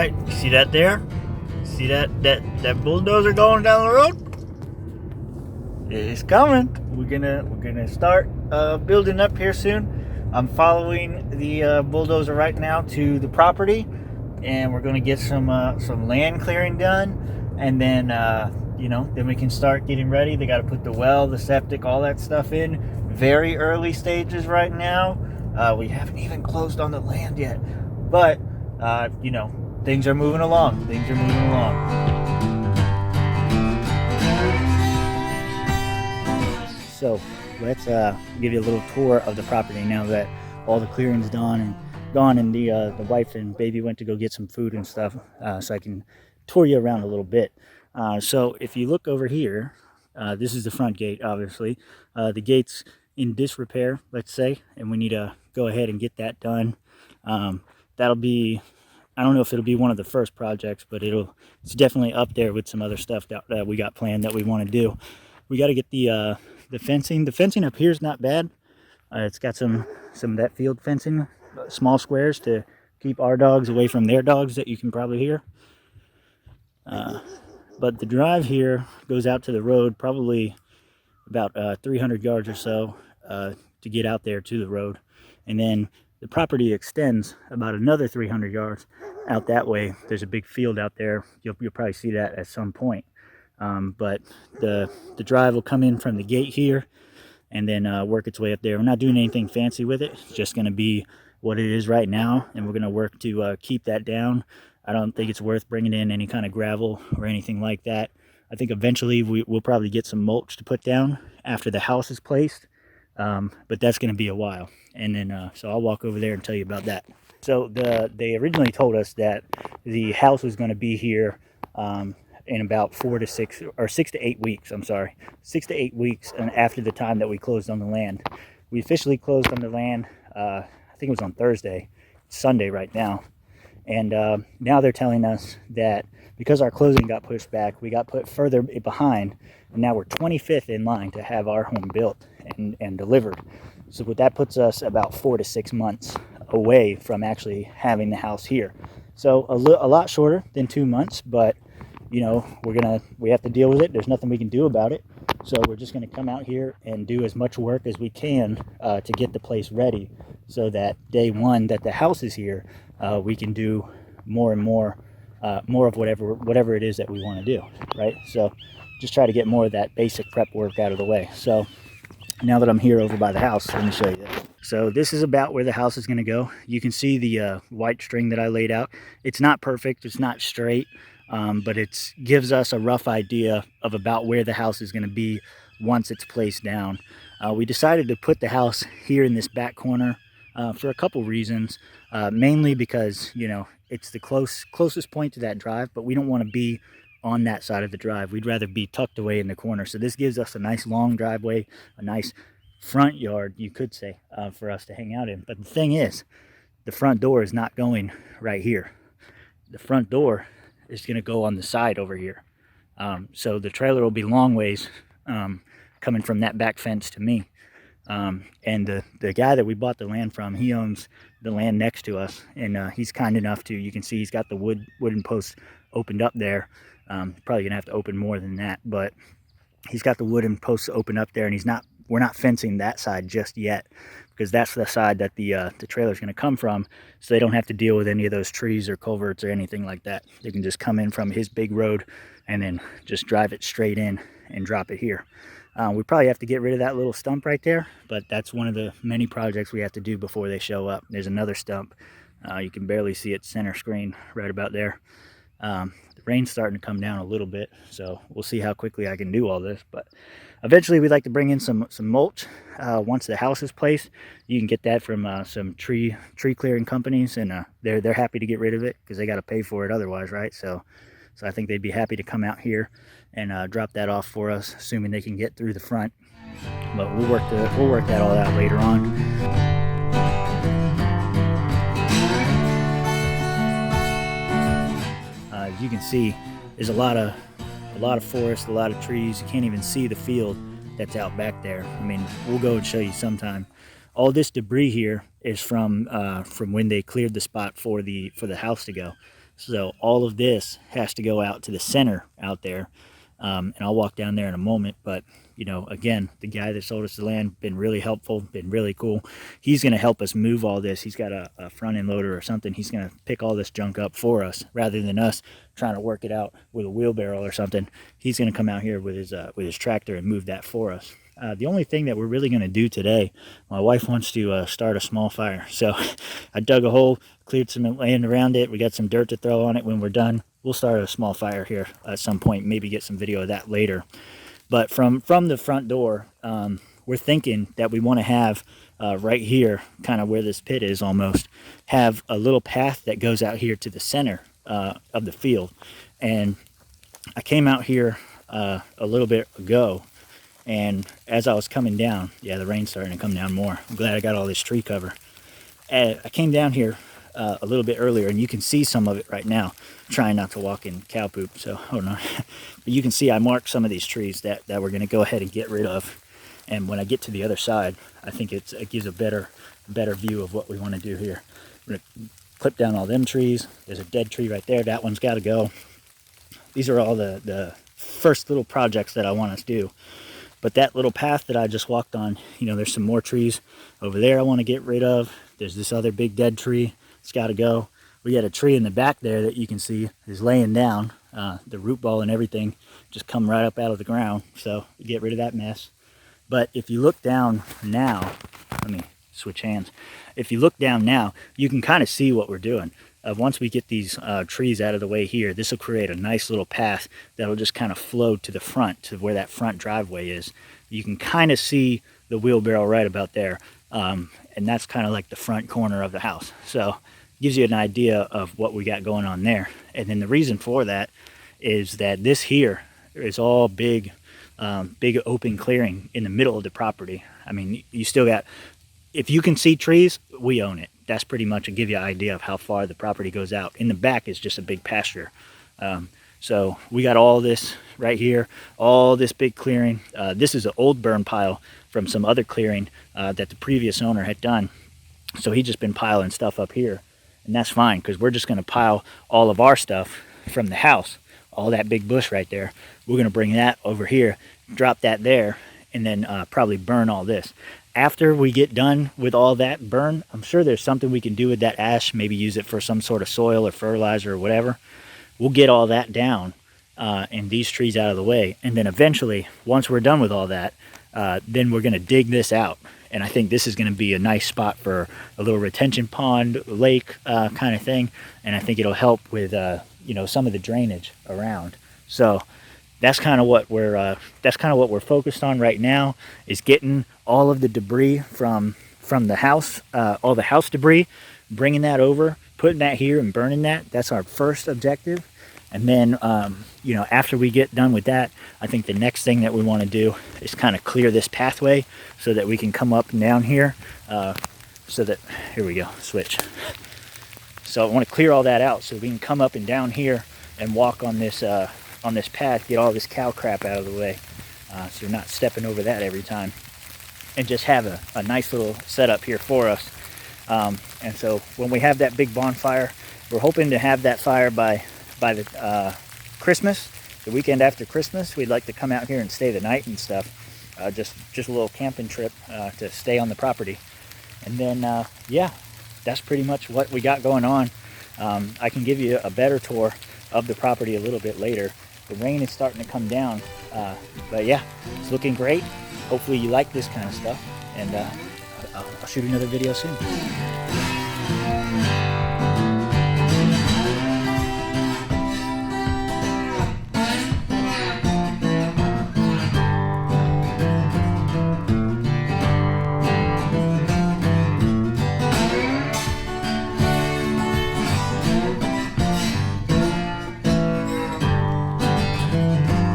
right, you see that there? See that bulldozer going down the road? It's coming. We're gonna start building up here soon. I'm following the bulldozer right now to the property, and we're gonna get some land clearing done, and then then we can start getting ready. They got to put the well, the septic, all that stuff in. Very early stages right now. We haven't even closed on the land yet, but things are moving along. So let's give you a little tour of the property now that all the clearing's gone, and the wife and baby went to go get some food and stuff, so I can tour you around a little bit. So if you look over here, this is the front gate, obviously. The gate's in disrepair, let's say, and we need to go ahead and get that done. That'll be, I don't know if it'll be one of the first projects, but it's definitely up there with some other stuff that we got planned that we want to do. We got to get the fencing. The fencing up here is not bad. It's got some of that field fencing, small squares to keep our dogs away from their dogs that you can probably hear. But the drive here goes out to the road, probably about 300 yards or so to get out there to the road. And then the property extends about another 300 yards out that way. There's a big field out there. You'll probably see that at some point. But the drive will come in from the gate here and then work its way up there. We're not doing anything fancy with it. It's just going to be what it is right now, and we're going to work to keep that down. I don't think it's worth bringing in any kind of gravel or anything like that. I think eventually we'll probably get some mulch to put down after the house is placed, but that's going to be a while. And then so I'll walk over there and tell you about that. So they originally told us that the house was going to be here in about 6 to 8 weeks. 6 to 8 weeks, and after the time that we closed on the land. We officially closed on the land. I think it was on Thursday. It's Sunday right now. And now they're telling us that because our closing got pushed back, we got put further behind, and now we're 25th in line to have our home built and delivered. So that puts us about 4 to 6 months away from actually having the house here. So a lot shorter than 2 months, but we have to deal with it. There's nothing we can do about it. So we're just going to come out here and do as much work as we can to get the place ready, so that day one that the house is here, we can do more and more of whatever it is that we want to do, right? So just try to get more of that basic prep work out of the way. So now that I'm here over by the house, let me show you that. So this is about where the house is going to go. You can see the white string that I laid out. It's not perfect, it's not straight, but it gives us a rough idea of about where the house is going to be once it's placed down. We decided to put the house here in this back corner for a couple reasons, mainly because it's the closest point to that drive, but we don't want to be on that side of the drive. We'd rather be tucked away in the corner. So this gives us a nice long driveway, a nice front yard, you could say, for us to hang out in. But the thing is, the front door is not going right here. The front door is going to go on the side over here. So the trailer will be long ways coming from that back fence to me. And the guy that we bought the land from, he owns the land next to us, and he's kind enough to, you can see he's got the wooden posts opened up there. Probably gonna have to open more than that, but he's got the wooden posts open up there, and we're not fencing that side just yet, because that's the side that the trailer's gonna come from, so they don't have to deal with any of those trees or culverts or anything like that. They can just come in from his big road and then just drive it straight in and drop it here. We probably have to get rid of that little stump right there, but that's one of the many projects we have to do before they show up. There's another stump. You can barely see it center screen right about there. The rain's starting to come down a little bit, so we'll see how quickly I can do all this. But eventually we'd like to bring in some mulch once the house is placed. You can get that from some tree clearing companies, and they're happy to get rid of it because they got to pay for it otherwise, right? So I think they'd be happy to come out here and drop that off for us, assuming they can get through the front. But we'll work that all out later on. As you can see, there's a lot of forest, a lot of trees. You can't even see the field that's out back there. I mean, we'll go and show you sometime. All this debris here is from when they cleared the spot for the house to go. So all of this has to go out to the center out there. And I'll walk down there in a moment, but you know, again, the guy that sold us the land, been really helpful, been really cool. He's going to help us move all this. He's got a front end loader or something. He's going to pick all this junk up for us rather than us trying to work it out with a wheelbarrow or something. He's going to come out here with his tractor and move that for us. The only thing that we're really going to do today, my wife wants to start a small fire. So I dug a hole, cleared some land around it. We got some dirt to throw on it when we're done. We'll start a small fire here at some point, maybe get some video of that later. But from the front door, we're thinking that we want to have right here, kind of where this pit is almost, have a little path that goes out here to the center of the field. And I came out here a little bit ago, and as I was coming down, yeah, the rain's starting to come down more. I'm glad I got all this tree cover. I came down here a little bit earlier, and you can see some of it right now. I'm trying not to walk in cow poop, so hold on. But you can see I marked some of these trees that we're going to go ahead and get rid of. And when I get to the other side, I think it gives a better view of what we want to do here. We're going to clip down all them trees. There's a dead tree right there. That one's got to go. These are all the first little projects that I want us to do. But that little path that I just walked on, you know, there's some more trees over there I want to get rid of. There's this other big dead tree. It's got to go. We got a tree in the back there that you can see is laying down. The root ball and everything just come right up out of the ground. So get rid of that mess. But if you look down now, let me switch hands. If you look down now, you can kind of see what we're doing. Once we get these trees out of the way here, this will create a nice little path that'll just kind of flow to the front, to where that front driveway is. You can kind of see the wheelbarrow right about there. And that's kind of like the front corner of the house. So it gives you an idea of what we got going on there. And then the reason for that is that this here is all big open clearing in the middle of the property. I mean, you still got, if you can see trees, we own it. That's pretty much to give you an idea of how far the property goes out. In the back is just a big pasture. So we got all this right here, all this big clearing. This is an old burn pile from some other clearing that the previous owner had done. So he's just been piling stuff up here. And that's fine, because we're just going to pile all of our stuff from the house. All that big bush right there. We're going to bring that over here, drop that there, and then probably burn all this. After we get done with all that burn, I'm sure there's something we can do with that ash, maybe use it for some sort of soil or fertilizer or whatever. We'll get all that down and these trees out of the way. And then eventually, once we're done with all that, then we're going to dig this out. And I think this is going to be a nice spot for a little retention pond, lake kind of thing. And I think it'll help with, you know, some of the drainage around. So that's kind of what we're focused on right now, is getting all of the debris from the house, all the house debris, bringing that over, putting that here and burning that. That's our first objective. And then, you know, after we get done with that, I think the next thing that we want to do is kind of clear this pathway so that we can come up and down here. So that, here we go, switch. So I want to clear all that out so we can come up and down here and walk on this path, get all this cow crap out of the way, so you're not stepping over that every time, and just have a nice little setup here for us. And so when we have that big bonfire, we're hoping to have that fire by the Christmas, the weekend after Christmas. We'd like to come out here and stay the night and stuff, just a little camping trip to stay on the property. And then yeah, that's pretty much what we got going on. I can give you a better tour of the property a little bit later. The rain is starting to come down, but yeah, it's looking great. Hopefully you like this kind of stuff, and I'll shoot another video soon.